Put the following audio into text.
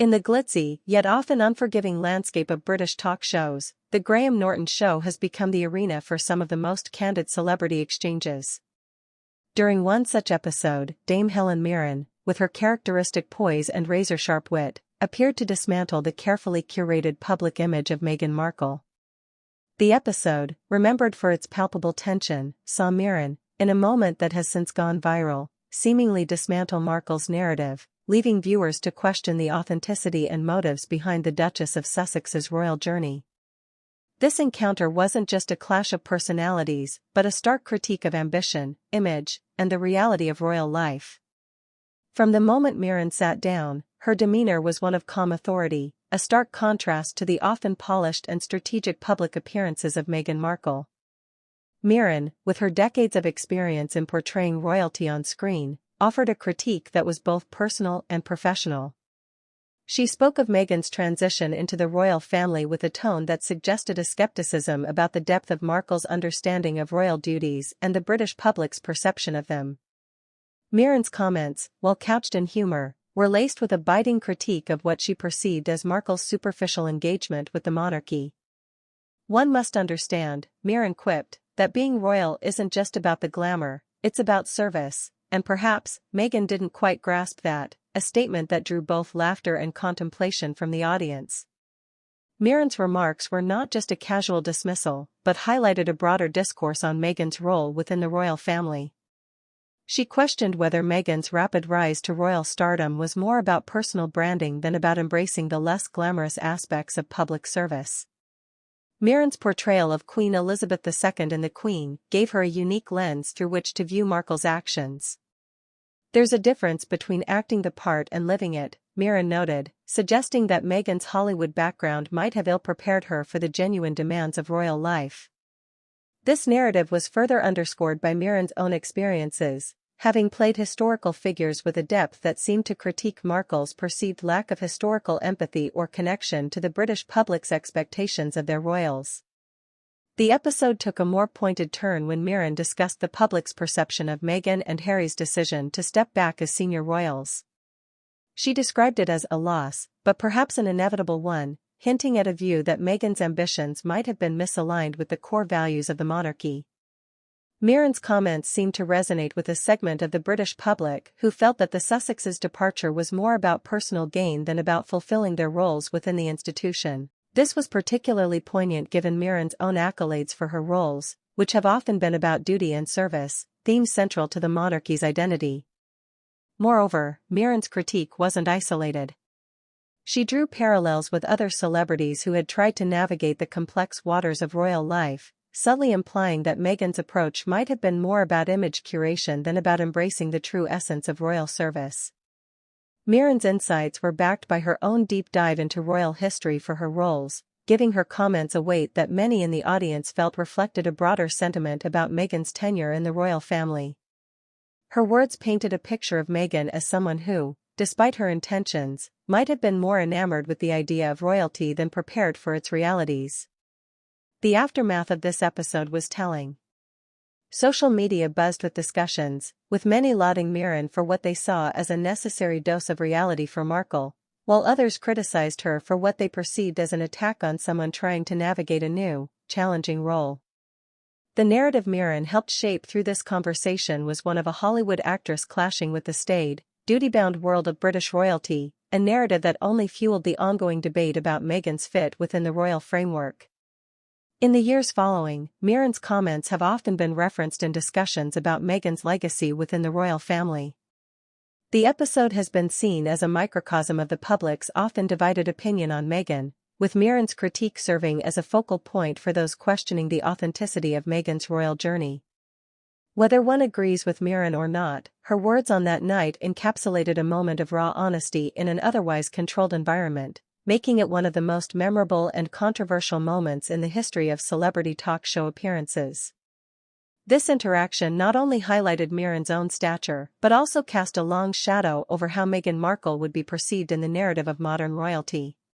In the glitzy, yet often unforgiving landscape of British talk shows, the Graham Norton Show has become the arena for some of the most candid celebrity exchanges. During one such episode, Dame Helen Mirren, with her characteristic poise and razor-sharp wit, appeared to dismantle the carefully curated public image of Meghan Markle. The episode, remembered for its palpable tension, saw Mirren, in a moment that has since gone viral, seemingly dismantle Markle's narrative, leaving viewers to question the authenticity and motives behind the Duchess of Sussex's royal journey. This encounter wasn't just a clash of personalities, but a stark critique of ambition, image, and the reality of royal life. From the moment Mirren sat down, her demeanor was one of calm authority, a stark contrast to the often polished and strategic public appearances of Meghan Markle. Mirren, with her decades of experience in portraying royalty on screen, offered a critique that was both personal and professional. She spoke of Meghan's transition into the royal family with a tone that suggested a skepticism about the depth of Markle's understanding of royal duties and the British public's perception of them. Mirren's comments, while couched in humor, were laced with a biting critique of what she perceived as Markle's superficial engagement with the monarchy. "One must understand," Mirren quipped, "that being royal isn't just about the glamour, it's about service. And perhaps, Meghan didn't quite grasp that," a statement that drew both laughter and contemplation from the audience. Mirren's remarks were not just a casual dismissal, but highlighted a broader discourse on Meghan's role within the royal family. She questioned whether Meghan's rapid rise to royal stardom was more about personal branding than about embracing the less glamorous aspects of public service. Mirren's portrayal of Queen Elizabeth II in The Queen gave her a unique lens through which to view Markle's actions. "There's a difference between acting the part and living it," Mirren noted, suggesting that Meghan's Hollywood background might have ill-prepared her for the genuine demands of royal life. This narrative was further underscored by Mirren's own experiences, having played historical figures with a depth that seemed to critique Markle's perceived lack of historical empathy or connection to the British public's expectations of their royals. The episode took a more pointed turn when Mirren discussed the public's perception of Meghan and Harry's decision to step back as senior royals. She described it as a loss, but perhaps an inevitable one, hinting at a view that Meghan's ambitions might have been misaligned with the core values of the monarchy. Mirren's comments seemed to resonate with a segment of the British public who felt that the Sussexes' departure was more about personal gain than about fulfilling their roles within the institution. This was particularly poignant given Mirren's own accolades for her roles, which have often been about duty and service, themes central to the monarchy's identity. Moreover, Mirren's critique wasn't isolated. She drew parallels with other celebrities who had tried to navigate the complex waters of royal life, subtly implying that Meghan's approach might have been more about image curation than about embracing the true essence of royal service. Mirren's insights were backed by her own deep dive into royal history for her roles, giving her comments a weight that many in the audience felt reflected a broader sentiment about Meghan's tenure in the royal family. Her words painted a picture of Meghan as someone who, despite her intentions, might have been more enamored with the idea of royalty than prepared for its realities. The aftermath of this episode was telling. Social media buzzed with discussions, with many lauding Mirren for what they saw as a necessary dose of reality for Markle, while others criticized her for what they perceived as an attack on someone trying to navigate a new, challenging role. The narrative Mirren helped shape through this conversation was one of a Hollywood actress clashing with the staid, duty-bound world of British royalty, a narrative that only fueled the ongoing debate about Meghan's fit within the royal framework. In the years following, Mirren's comments have often been referenced in discussions about Meghan's legacy within the royal family. The episode has been seen as a microcosm of the public's often divided opinion on Meghan, with Mirren's critique serving as a focal point for those questioning the authenticity of Meghan's royal journey. Whether one agrees with Mirren or not, her words on that night encapsulated a moment of raw honesty in an otherwise controlled environment, making it one of the most memorable and controversial moments in the history of celebrity talk show appearances. This interaction not only highlighted Mirren's own stature but also cast a long shadow over how Meghan Markle would be perceived in the narrative of modern royalty.